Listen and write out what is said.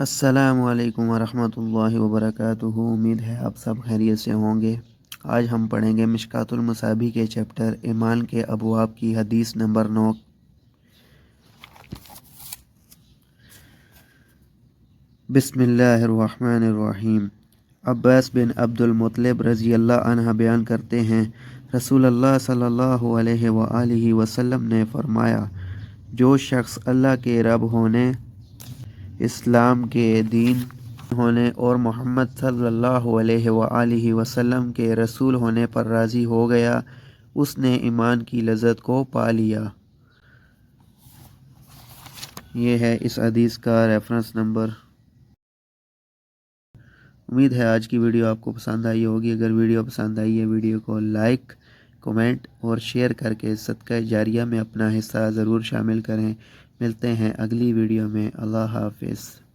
السلام علیکم ورحمۃ اللہ وبرکاتہ۔ امید ہے آپ سب خیریت سے ہوں گے۔ آج ہم پڑھیں گے مشکوٰۃ المصابیح کے چیپٹر ایمان کے ابواب کی حدیث نمبر 9۔ بسم اللہ الرحمن الرحیم۔ عباس بن عبد المطلب رضی اللہ عنہ بیان کرتے ہیں، رسول اللہ صلی اللہ علیہ وآلہ وسلم نے فرمایا، جو شخص اللہ کے رب ہونے، اسلام کے دین ہونے اور محمد صلی اللہ علیہ وآلہ وسلم کے رسول ہونے پر راضی ہو گیا، اس نے ایمان کی لذت کو پا لیا۔ یہ ہے اس حدیث کا ریفرنس نمبر۔ امید ہے آج کی ویڈیو آپ کو پسند آئی ہوگی۔ اگر ویڈیو پسند آئی ہے، ویڈیو کو لائک، کمنٹ اور شیئر کر کے صدقہ جاریہ میں اپنا حصہ ضرور شامل کریں۔ ملتے ہیں اگلی ویڈیو میں۔ اللہ حافظ۔